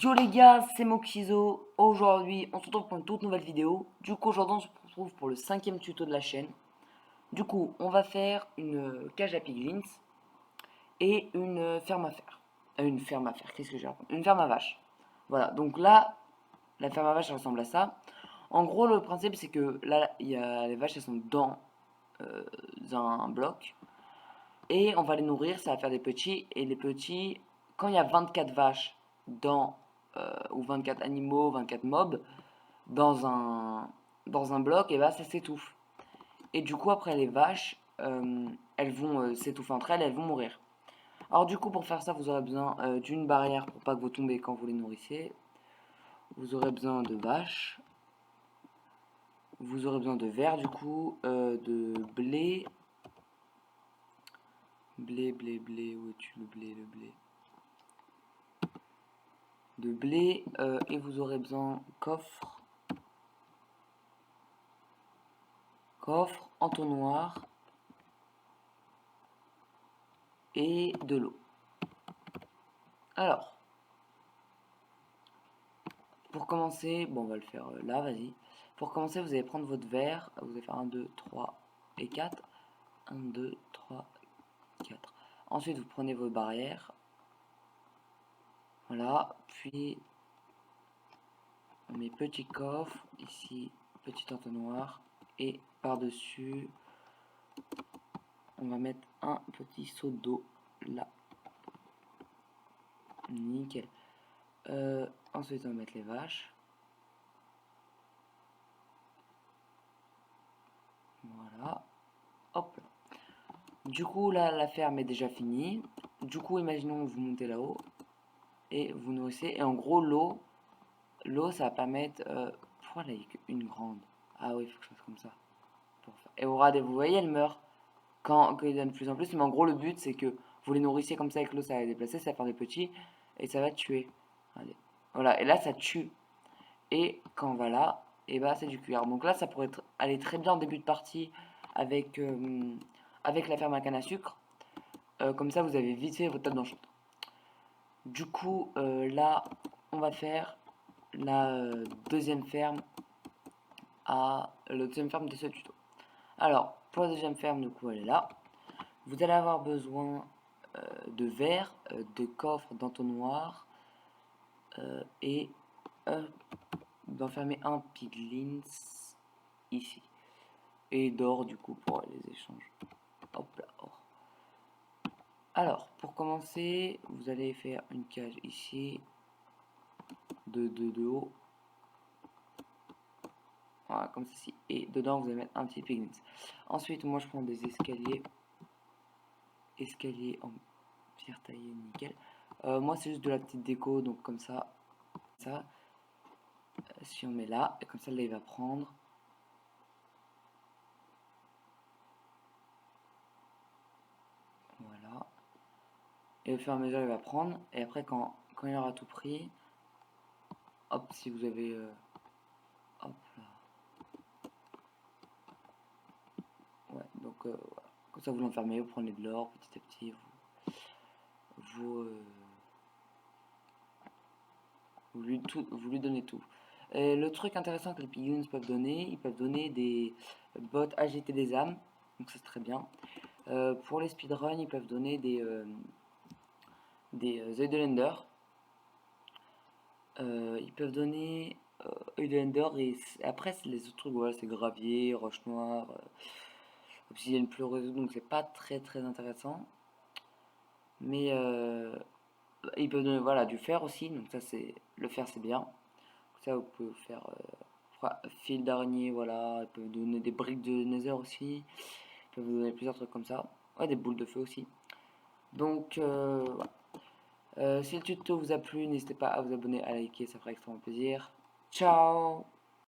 Yo les gars, c'est Moxizo. Aujourd'hui, on se retrouve pour une toute nouvelle vidéo. Du coup, aujourd'hui, on se retrouve pour le 5e tuto de la chaîne. Du coup, on va faire une cage à piglins et une ferme à faire. Une ferme à faire, qu'est-ce que j'ai raconté? Une ferme à vache. Voilà, donc là, la ferme à vache ressemble à ça. En gros, le principe, c'est que là, les vaches, elles sont dans un bloc. Et on va les nourrir, ça va faire des petits. Et les petits, quand il y a 24 vaches dans, ou 24 animaux, 24 mobs, dans un bloc, et bah ça s'étouffe. Et du coup, après, les vaches, elles vont s'étouffer entre elles, elles vont mourir. Alors du coup, pour faire ça, vous aurez besoin d'une barrière pour pas que vous tombez quand vous les nourrissez. Vous aurez besoin de vaches. Vous aurez besoin de verre, du coup, de blé. Blé, où es-tu le blé, de blé, et vous aurez besoin coffre, entonnoir et de l'eau. Alors, pour commencer, bon, on va le faire là, vas-y. Pour commencer, vous allez prendre votre verre, vous allez faire 1, 2, 3 et 4. 1, 2, 3, 4. Ensuite, vous prenez vos barrières. Voilà, puis on met petit coffre, ici, petit entonnoir, et par-dessus, on va mettre un petit seau d'eau, là. Nickel. Ensuite, on va mettre les vaches. Voilà. Hop là. Du coup, là, la ferme est déjà finie. Du coup, imaginons vous montez là-haut et vous nourrissez. Et en gros, l'eau, ça va permettre. Pourquoi là, il n'y a qu'une grande? Ah oui, il faut que je fasse comme ça. Et vous voyez, elle meurt quand il donne de plus en plus. Mais en gros, le but, c'est que vous les nourrissez comme ça avec l'eau, ça va les déplacer, ça va faire des petits et ça va tuer. Allez. Voilà, et là, ça tue. Et quand on va là, et bah, c'est du cuir. Donc là, ça pourrait aller très bien en début de partie avec, avec la ferme à canne à sucre. Comme ça, vous avez vite fait votre table d'enchant. Du coup, là, on va faire la deuxième ferme la deuxième ferme de ce tuto. Alors, pour la deuxième ferme, du coup, elle est là. Vous allez avoir besoin de verre, de coffre, d'entonnoir et d'enfermer un piglins ici. Et d'or, du coup, pour les échanges. Hop là, or. Alors, pour commencer, vous allez faire une cage ici, de haut. Voilà, comme ceci. Et dedans, vous allez mettre un petit piglins. Ensuite, moi, je prends des escaliers. Escaliers en pierre taillée, nickel. Moi, c'est juste de la petite déco, donc comme ça. Ça. Si on met là, et comme ça, là, il va prendre. Voilà. Et au fur et à mesure, il va prendre. Et après, quand il aura tout pris, hop, si vous avez... hop là. Ouais, donc voilà. Comme ça, vous l'enfermez, vous prenez de l'or petit à petit. Vous, vous lui donnez tout. Et le truc intéressant que les piglins peuvent donner, ils peuvent donner des bottes agiter des âmes. Donc ça, c'est très bien. Pour les speedruns, ils peuvent donner des œils de l'Ender. Ils peuvent donner œil de l'Ender et après les autres trucs, voilà, c'est gravier, roche noire, obsidienne pleureuse, donc c'est pas très très intéressant. Mais ils peuvent donner voilà, du fer aussi, donc ça c'est le fer c'est bien. Ça vous pouvez faire fil d'araignée, voilà, ils peuvent donner des briques de nether aussi, ils peuvent vous donner plusieurs trucs comme ça. Ouais, des boules de feu aussi. Donc voilà. Si le tuto vous a plu, n'hésitez pas à vous abonner, à liker, ça ferait extrêmement plaisir. Ciao!